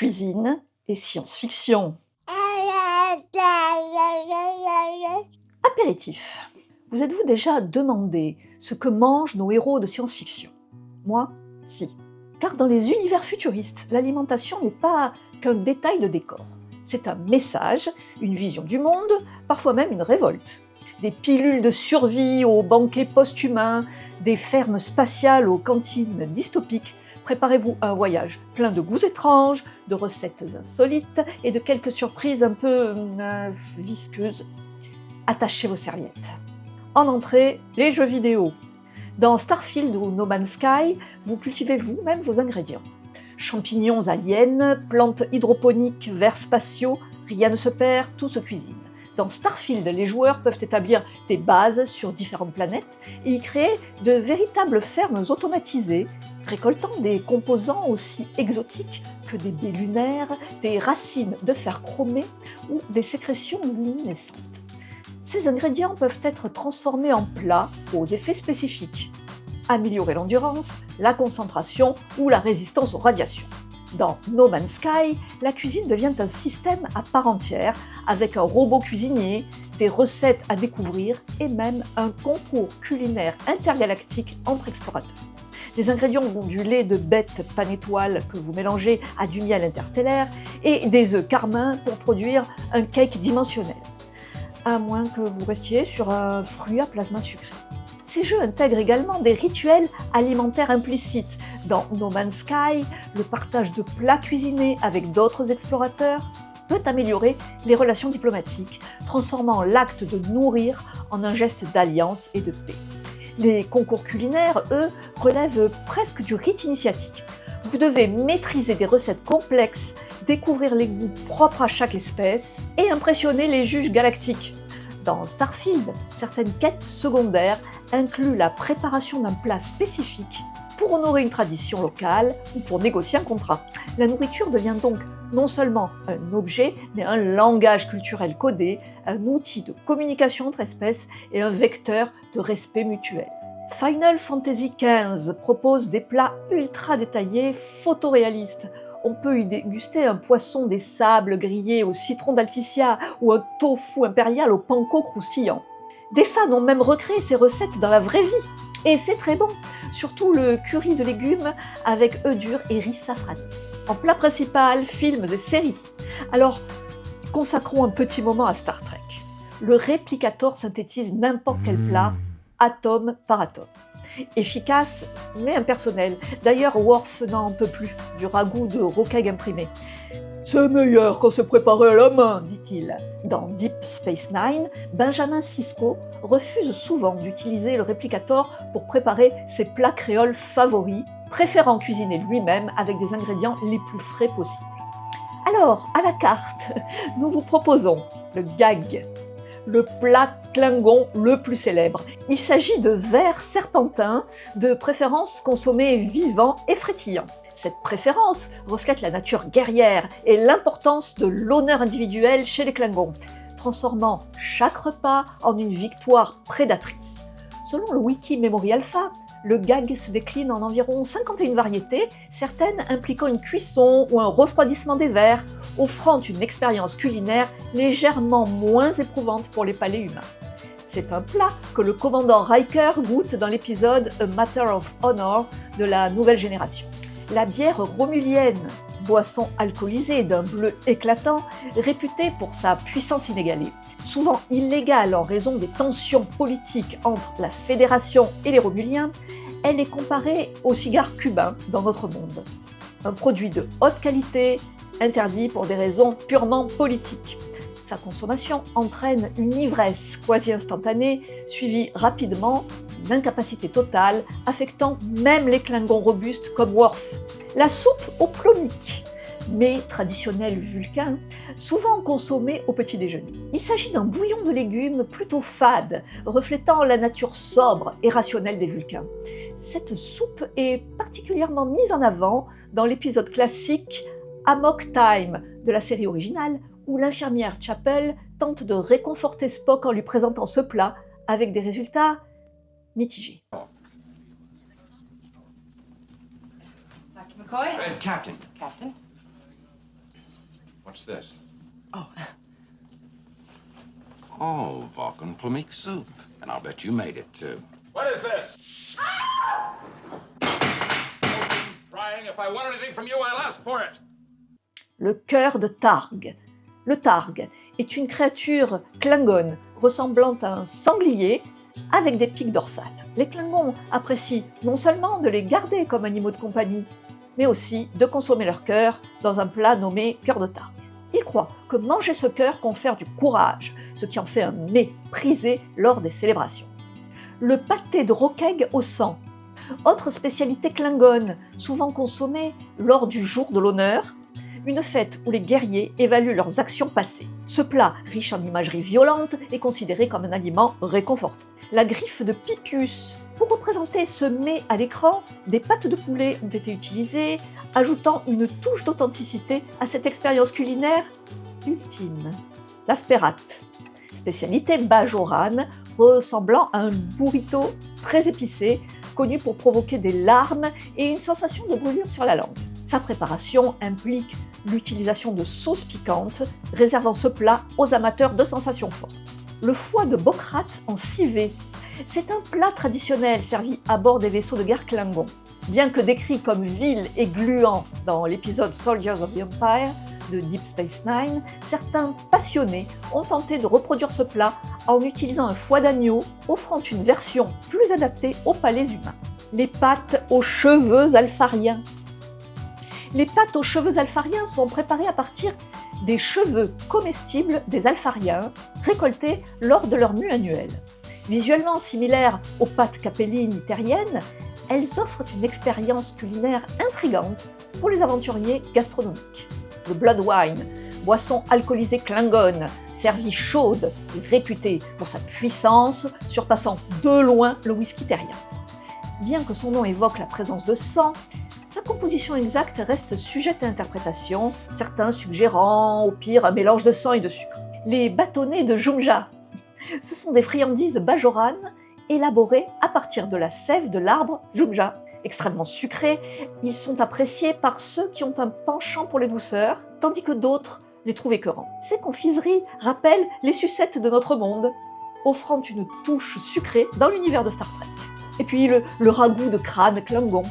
cuisine et science-fiction. Apéritif. Vous êtes-vous déjà demandé ce que mangent nos héros de science-fiction? Moi, si. Car dans les univers futuristes, l'alimentation n'est pas qu'un détail de décor. C'est un message, une vision du monde, parfois même une révolte. Des pilules de survie aux banquets post-humains, des fermes spatiales aux cantines dystopiques. Préparez-vous un voyage plein de goûts étranges, de recettes insolites et de quelques surprises un peu visqueuses. Attachez vos serviettes. En entrée, les jeux vidéo. Dans Starfield ou No Man's Sky, vous cultivez vous-même vos ingrédients. Champignons aliens, plantes hydroponiques, vers spatiaux, rien ne se perd, tout se cuisine. Dans Starfield, les joueurs peuvent établir des bases sur différentes planètes et y créer de véritables fermes automatisées, récoltant des composants aussi exotiques que des baies lunaires, des racines de fer chromé ou des sécrétions luminescentes. Ces ingrédients peuvent être transformés en plats aux effets spécifiques. Améliorer l'endurance, la concentration ou la résistance aux radiations. Dans No Man's Sky, la cuisine devient un système à part entière, avec un robot cuisinier, des recettes à découvrir et même un concours culinaire intergalactique entre explorateurs. Les ingrédients vont du lait de bête panétoile que vous mélangez à du miel interstellaire et des œufs carmin pour produire un cake dimensionnel. À moins que vous restiez sur un fruit à plasma sucré. Ces jeux intègrent également des rituels alimentaires implicites. Dans No Man's Sky, le partage de plats cuisinés avec d'autres explorateurs peut améliorer les relations diplomatiques, transformant l'acte de nourrir en un geste d'alliance et de paix. Les concours culinaires, eux, relèvent presque du rite initiatique. Vous devez maîtriser des recettes complexes, découvrir les goûts propres à chaque espèce et impressionner les juges galactiques. Dans Starfield, certaines quêtes secondaires incluent la préparation d'un plat spécifique pour honorer une tradition locale ou pour négocier un contrat. La nourriture devient donc non seulement un objet, mais un langage culturel codé, un outil de communication entre espèces et un vecteur de respect mutuel. Final Fantasy XV propose des plats ultra détaillés, photoréalistes. On peut y déguster un poisson des sables grillé au citron d'Alticia ou un tofu impérial au panko croustillant. Des fans ont même recréé ces recettes dans la vraie vie. Et c'est très bon, surtout le curry de légumes avec œufs durs et riz safrané. En plat principal, films et séries. Alors, consacrons un petit moment à Star Trek. Le réplicator synthétise n'importe quel plat, atome par atome. Efficace, mais impersonnel. D'ailleurs, Worf n'en peut plus du ragoût de roqueg imprimé. « C'est meilleur quand c'est préparé à la main », dit-il. Dans Deep Space Nine, Benjamin Sisko refuse souvent d'utiliser le réplicator pour préparer ses plats créoles favoris, préférant cuisiner lui-même avec des ingrédients les plus frais possibles. Alors, à la carte, nous vous proposons le gag, le plat Klingon le plus célèbre. Il s'agit de vers serpentins, de préférence consommés vivants et frétillants. Cette préférence reflète la nature guerrière et l'importance de l'honneur individuel chez les Klingons, transformant chaque repas en une victoire prédatrice. Selon le wiki Memory Alpha, le gag se décline en environ 51 variétés, certaines impliquant une cuisson ou un refroidissement des vers, offrant une expérience culinaire légèrement moins éprouvante pour les palais humains. C'est un plat que le commandant Riker goûte dans l'épisode A Matter of Honor de la nouvelle génération. La bière romulienne, boisson alcoolisée d'un bleu éclatant, réputée pour sa puissance inégalée, souvent illégale en raison des tensions politiques entre la Fédération et les Romuliens, elle est comparée au cigare cubain dans notre monde. Un produit de haute qualité, interdit pour des raisons purement politiques. Sa consommation entraîne une ivresse quasi instantanée, suivie rapidement d'une incapacité totale, affectant même les Klingons robustes comme Worf. La soupe au plomique, mets traditionnel vulcain, souvent consommé au petit déjeuner. Il s'agit d'un bouillon de légumes plutôt fade, reflétant la nature sobre et rationnelle des Vulcains. Cette soupe est particulièrement mise en avant dans l'épisode classique Amok Time de la série originale, où l'infirmière Chapel tente de réconforter Spock en lui présentant ce plat avec des résultats mitigés. Dr. McCoy? Captain. Captain? What's this? Oh, Oh, Vulcan Plummeek soup. And I'll bet you made it, too. What is this? Crying. If I want anything from you, I'll ask for it. Le cœur de Targ. Le Targ est une créature klingone ressemblant à un sanglier avec des pics dorsales. Les Klingons apprécient non seulement de les garder comme animaux de compagnie, mais aussi de consommer leur cœur dans un plat nommé cœur de Targ. Ils croient que manger ce cœur confère du courage, ce qui en fait un mets prisé lors des célébrations. Le pâté de roqueg au sang, autre spécialité klingone, souvent consommée lors du jour de l'honneur, une fête où les guerriers évaluent leurs actions passées. Ce plat, riche en imagerie violente, est considéré comme un aliment réconfortant. La griffe de Pipius. Pour représenter ce mets à l'écran, des pâtes de poulet ont été utilisées, ajoutant une touche d'authenticité à cette expérience culinaire ultime. L'asperate, spécialité bajorane, ressemblant à un burrito très épicé, connu pour provoquer des larmes et une sensation de brûlure sur la langue. Sa préparation implique l'utilisation de sauces piquantes, réservant ce plat aux amateurs de sensations fortes. Le foie de Bokrat en civet. C'est un plat traditionnel servi à bord des vaisseaux de guerre Klingon. Bien que décrit comme vil et gluant dans l'épisode Soldiers of the Empire de Deep Space Nine, certains passionnés ont tenté de reproduire ce plat en utilisant un foie d'agneau, offrant une version plus adaptée aux palais humains. Les pâtes aux cheveux alphariens. Les pâtes aux cheveux alphariens sont préparées à partir des cheveux comestibles des alphariens récoltés lors de leur mue annuelle. Visuellement similaires aux pâtes capellines terriennes, elles offrent une expérience culinaire intrigante pour les aventuriers gastronomiques. Le blood wine, boisson alcoolisée klingone, servie chaude et réputée pour sa puissance, surpassant de loin le whisky terrien. Bien que son nom évoque la présence de sang, sa composition exacte reste sujette à interprétation, certains suggérant au pire un mélange de sang et de sucre. Les bâtonnets de Jumja. Ce sont des friandises bajoranes élaborées à partir de la sève de l'arbre Jumja. Extrêmement sucrés, ils sont appréciés par ceux qui ont un penchant pour les douceurs, tandis que d'autres les trouvent écœurants. Ces confiseries rappellent les sucettes de notre monde, offrant une touche sucrée dans l'univers de Star Trek. Et puis le ragoût de crâne Klingon.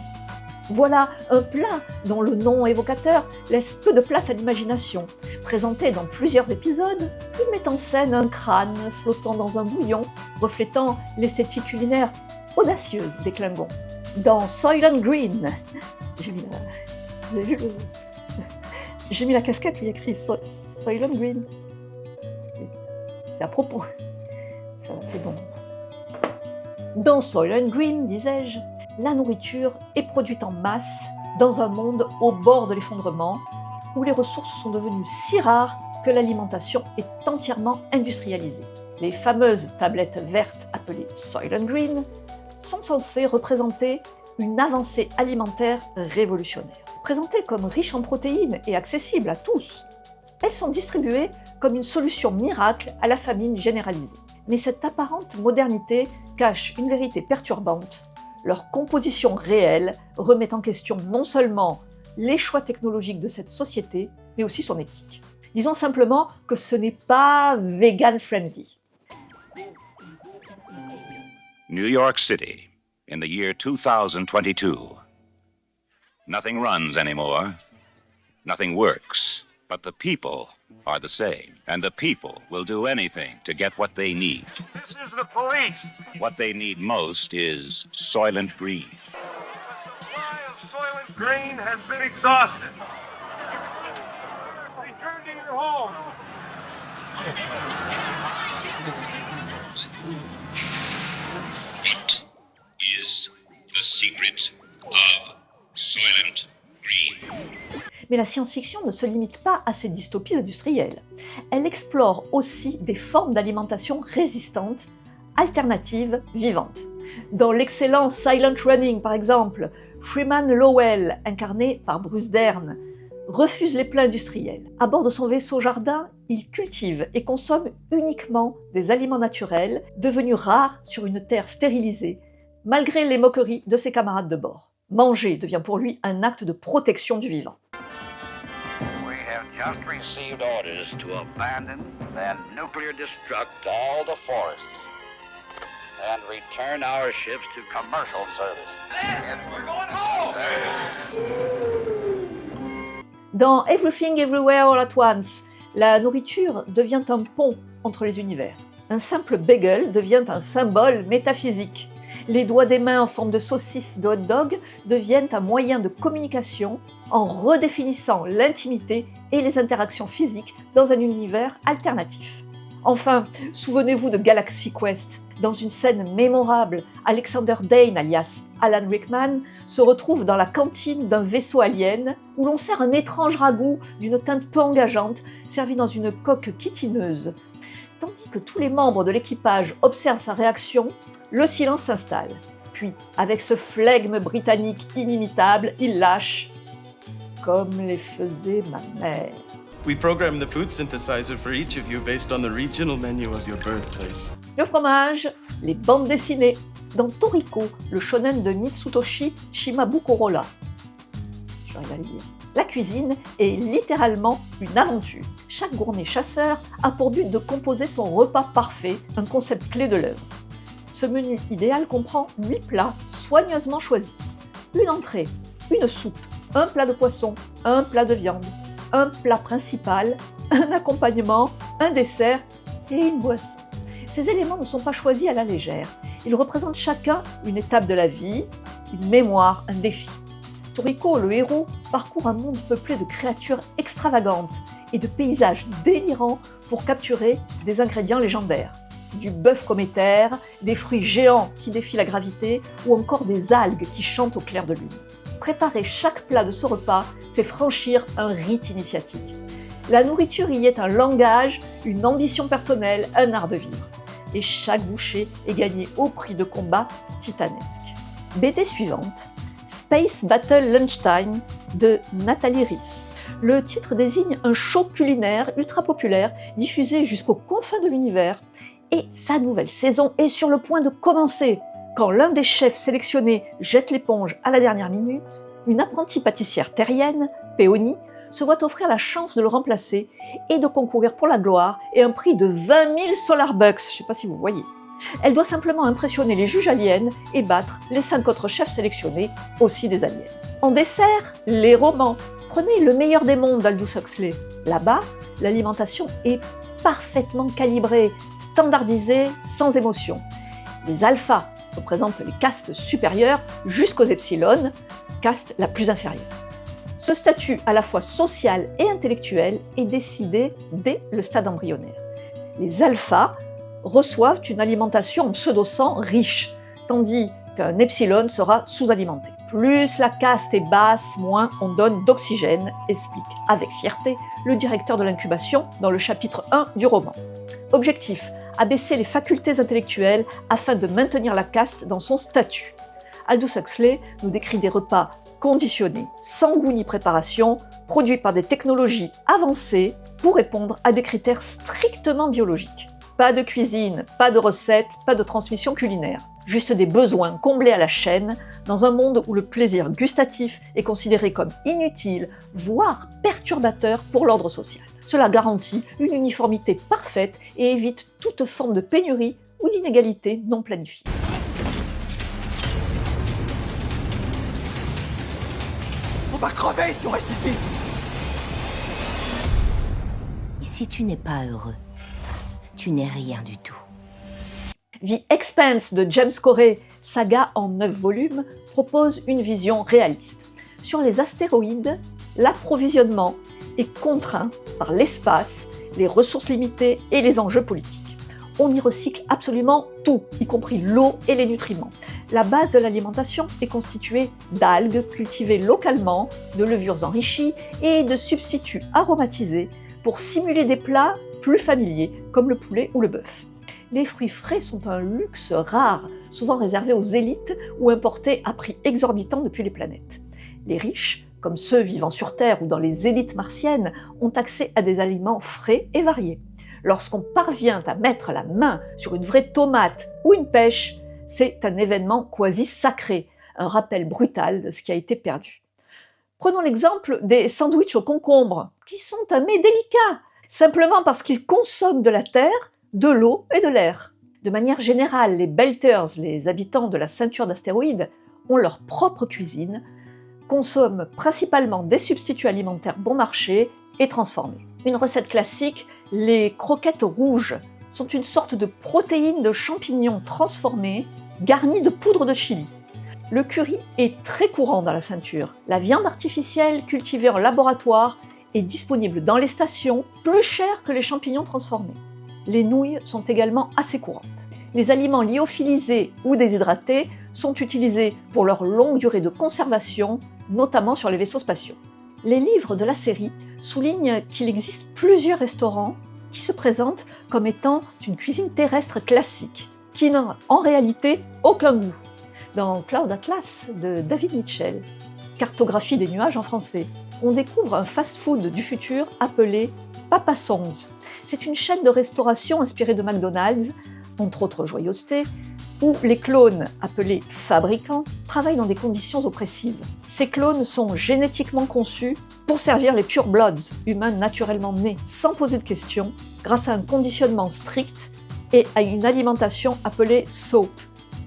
Voilà un plat dont le nom évocateur laisse peu de place à l'imagination. Présenté dans plusieurs épisodes, il met en scène un crâne flottant dans un bouillon, reflétant l'esthétique culinaire audacieuse des Klingons. Dans Soylent Green, j'ai mis vous avez vu j'ai mis la casquette où il y a écrit Soylent Green. C'est à propos. Ça, c'est bon. Dans Soylent Green, disais-je, la nourriture est produite en masse dans un monde au bord de l'effondrement, où les ressources sont devenues si rares que l'alimentation est entièrement industrialisée. Les fameuses tablettes vertes appelées Soylent Green sont censées représenter une avancée alimentaire révolutionnaire. Présentées comme riches en protéines et accessibles à tous, elles sont distribuées comme une solution miracle à la famine généralisée. Mais cette apparente modernité cache une vérité perturbante. Leur composition réelle remet en question non seulement les choix technologiques de cette société, mais aussi son éthique. Disons simplement que ce n'est pas vegan-friendly. New York City, in the year 2022. Nothing runs anymore. Nothing works. But the people are the same. And the people will do anything to get what they need. This is the police. What they need most is Soylent Green. The supply of Soylent Green has been exhausted. Return to your home. What is the secret of Soylent Green? Mais la science-fiction ne se limite pas à ces dystopies industrielles. Elle explore aussi des formes d'alimentation résistantes, alternatives, vivantes. Dans l'excellent Silent Running, par exemple, Freeman Lowell, incarné par Bruce Dern, refuse les plats industriels. À bord de son vaisseau jardin, il cultive et consomme uniquement des aliments naturels, devenus rares sur une terre stérilisée, malgré les moqueries de ses camarades de bord. Manger devient pour lui un acte de protection du vivant. have just received orders to abandon and nuclear destruct all the forests and return our ships to commercial service. We're going home! Dans Everything Everywhere All at Once, la nourriture devient un pont entre les univers. Un simple bagel devient un symbole métaphysique. Les doigts des mains en forme de saucisse de hot dog deviennent un moyen de communication en redéfinissant l'intimité et les interactions physiques dans un univers alternatif. Enfin, souvenez-vous de Galaxy Quest. Dans une scène mémorable, Alexander Dane, alias Alan Rickman, se retrouve dans la cantine d'un vaisseau alien où l'on sert un étrange ragoût d'une teinte peu engageante, servi dans une coque chitineuse. Tandis que tous les membres de l'équipage observent sa réaction, le silence s'installe. Puis, avec ce flegme britannique inimitable, il lâche « comme les faisait ma mère ». We programmed the food synthesizer for each of you based on the regional menu of your birthplace. Le fromage, les bandes dessinées. Dans Toriko, le shonen de Mitsutoshi Shimabukuro. J'arrive à le dire. La cuisine est littéralement une aventure. Chaque gourmet chasseur a pour but de composer son repas parfait, un concept clé de l'œuvre. Ce menu idéal comprend 8 plats soigneusement choisis. Une entrée, une soupe, un plat de poisson, un plat de viande, un plat principal, un accompagnement, un dessert et une boisson. Ces éléments ne sont pas choisis à la légère. Ils représentent chacun une étape de la vie, une mémoire, un défi. Toriko, le héros, parcourt un monde peuplé de créatures extravagantes et de paysages délirants pour capturer des ingrédients légendaires. Du bœuf cométaire, des fruits géants qui défient la gravité ou encore des algues qui chantent au clair de lune. Préparer chaque plat de ce repas, c'est franchir un rite initiatique. La nourriture y est un langage, une ambition personnelle, un art de vivre. Et chaque bouchée est gagnée au prix de combats titanesques. BD suivante, Space Battle Lunchtime de Nathalie Riss. Le titre désigne un show culinaire ultra populaire diffusé jusqu'aux confins de l'univers. Et sa nouvelle saison est sur le point de commencer. Quand l'un des chefs sélectionnés jette l'éponge à la dernière minute, une apprentie pâtissière terrienne, Peony, se voit offrir la chance de le remplacer et de concourir pour la gloire et un prix de 20 000 Solar Bucks, je ne sais pas si vous voyez. Elle doit simplement impressionner les juges aliens et battre les 5 autres chefs sélectionnés, aussi des aliens. En dessert, les romans. Prenez Le meilleur des mondes d'Aldous Huxley. Là-bas, l'alimentation est parfaitement calibrée, standardisée, sans émotion. Les alphas représentent les castes supérieures jusqu'aux epsilon, caste la plus inférieure. Ce statut à la fois social et intellectuel est décidé dès le stade embryonnaire. Les alphas reçoivent une alimentation en pseudo-sang riche, tandis qu'un epsilon sera sous-alimenté. Plus la caste est basse, moins on donne d'oxygène, explique avec fierté le directeur de l'incubation dans le chapitre 1 du roman. Objectif, abaisser les facultés intellectuelles afin de maintenir la caste dans son statut. Aldous Huxley nous décrit des repas conditionnés, sans goût ni préparation, produits par des technologies avancées pour répondre à des critères strictement biologiques. Pas de cuisine, pas de recettes, pas de transmission culinaire. Juste des besoins comblés à la chaîne, dans un monde où le plaisir gustatif est considéré comme inutile, voire perturbateur pour l'ordre social. Cela garantit une uniformité parfaite et évite toute forme de pénurie ou d'inégalité non planifiée. On va crever si on reste ici! Si tu n'es pas heureux, tu n'es rien du tout. The Expanse de James Corey, saga en 9 volumes, propose une vision réaliste. Sur les astéroïdes, l'approvisionnement est contraint par l'espace, les ressources limitées et les enjeux politiques. On y recycle absolument tout, y compris l'eau et les nutriments. La base de l'alimentation est constituée d'algues cultivées localement, de levures enrichies et de substituts aromatisés pour simuler des plats plus familiers comme le poulet ou le bœuf. Les fruits frais sont un luxe rare, souvent réservé aux élites ou importés à prix exorbitant depuis les planètes. Les riches, comme ceux vivant sur Terre ou dans les élites martiennes, ont accès à des aliments frais et variés. Lorsqu'on parvient à mettre la main sur une vraie tomate ou une pêche, c'est un événement quasi sacré, un rappel brutal de ce qui a été perdu. Prenons l'exemple des sandwichs aux concombres, qui sont un mets délicat, simplement parce qu'ils consomment de la terre, de l'eau et de l'air. De manière générale, les belters, les habitants de la ceinture d'astéroïdes, ont leur propre cuisine, consomment principalement des substituts alimentaires bon marché et transformés. Une recette classique, les croquettes rouges, sont une sorte de protéines de champignons transformées, garnies de poudre de chili. Le curry est très courant dans la ceinture. La viande artificielle cultivée en laboratoire est disponible dans les stations, plus chère que les champignons transformés. Les nouilles sont également assez courantes. Les aliments lyophilisés ou déshydratés sont utilisés pour leur longue durée de conservation, notamment sur les vaisseaux spatiaux. Les livres de la série soulignent qu'il existe plusieurs restaurants qui se présentent comme étant une cuisine terrestre classique, qui n'a en réalité aucun goût. Dans Cloud Atlas de David Mitchell, Cartographie des nuages en français, on découvre un fast-food du futur appelé Papa Songs. C'est une chaîne de restauration inspirée de McDonald's, entre autres joyeusetés, où les clones, appelés fabricants, travaillent dans des conditions oppressives. Ces clones sont génétiquement conçus pour servir les pure bloods, humains naturellement nés, sans poser de questions, grâce à un conditionnement strict et à une alimentation appelée SOAP,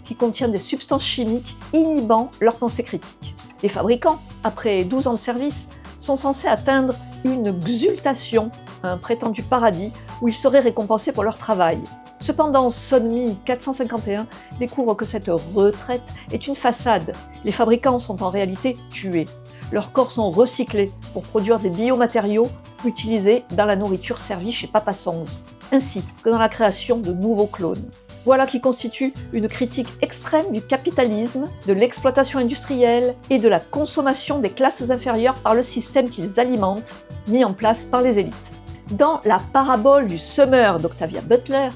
qui contient des substances chimiques inhibant leur pensée critique. Les fabricants, après 12 ans de service, sont censés atteindre une exultation, un prétendu paradis, où ils seraient récompensés pour leur travail. Cependant, Sonmi 451 découvre que cette retraite est une façade. Les fabricants sont en réalité tués. Leurs corps sont recyclés pour produire des biomatériaux utilisés dans la nourriture servie chez Papa Songs, ainsi que dans la création de nouveaux clones. Voilà qui constitue une critique extrême du capitalisme, de l'exploitation industrielle et de la consommation des classes inférieures par le système qu'ils alimentent, mis en place par les élites. Dans la parabole du Summer d'Octavia Butler,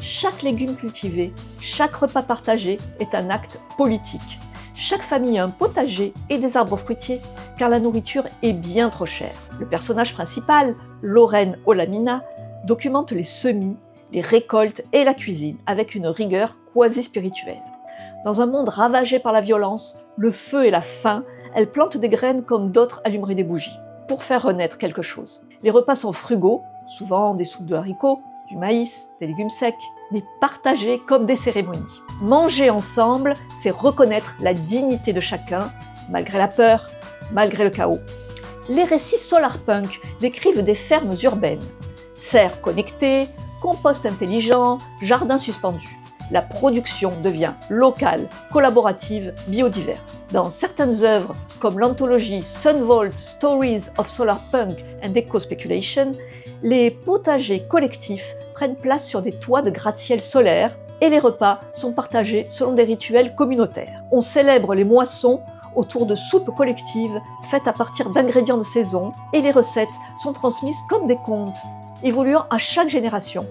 chaque légume cultivé, chaque repas partagé est un acte politique. Chaque famille a un potager et des arbres fruitiers, car la nourriture est bien trop chère. Le personnage principal, Lorraine Olamina, documente les semis, les récoltes et la cuisine avec une rigueur quasi spirituelle. Dans un monde ravagé par la violence, le feu et la faim, elle plante des graines comme d'autres allumeraient des bougies, pour faire renaître quelque chose. Les repas sont frugaux, souvent des soupes de haricots, du maïs, des légumes secs, mais partagés comme des cérémonies. Manger ensemble, c'est reconnaître la dignité de chacun, malgré la peur, malgré le chaos. Les récits solarpunk décrivent des fermes urbaines, serres connectées, compost intelligent, jardins suspendus. La production devient locale, collaborative, biodiverse. Dans certaines œuvres, comme l'anthologie Sunvolt Stories of Solarpunk and Eco-Speculation, les potagers collectifs prennent place sur des toits de gratte-ciel solaires et les repas sont partagés selon des rituels communautaires. On célèbre les moissons autour de soupes collectives faites à partir d'ingrédients de saison et les recettes sont transmises comme des contes, évoluant à chaque génération.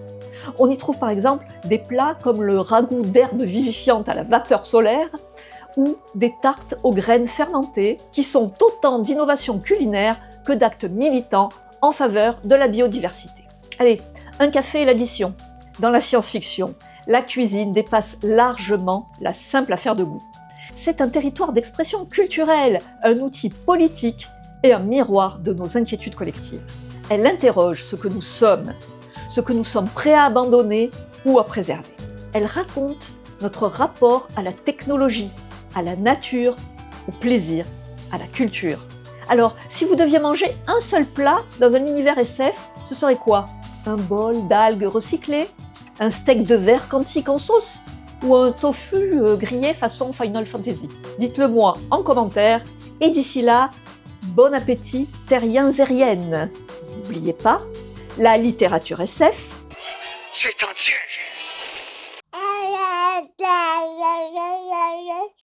On y trouve par exemple des plats comme le ragoût d'herbes vivifiantes à la vapeur solaire ou des tartes aux graines fermentées qui sont autant d'innovations culinaires que d'actes militants en faveur de la biodiversité. Allez, un café et l'addition. Dans la science-fiction, la cuisine dépasse largement la simple affaire de goût. C'est un territoire d'expression culturelle, un outil politique et un miroir de nos inquiétudes collectives. Elle interroge ce que nous sommes prêts à abandonner ou à préserver. Elle raconte notre rapport à la technologie, à la nature, au plaisir, à la culture. Alors, si vous deviez manger un seul plat dans un univers SF, ce serait quoi? Un bol d'algues recyclées? Un steak de verre quantique en sauce? Ou un tofu grillé façon Final Fantasy? Dites-le moi en commentaire. Et d'ici là, bon appétit, terriens et riennes. N'oubliez pas, la littérature SF, C'est un piège.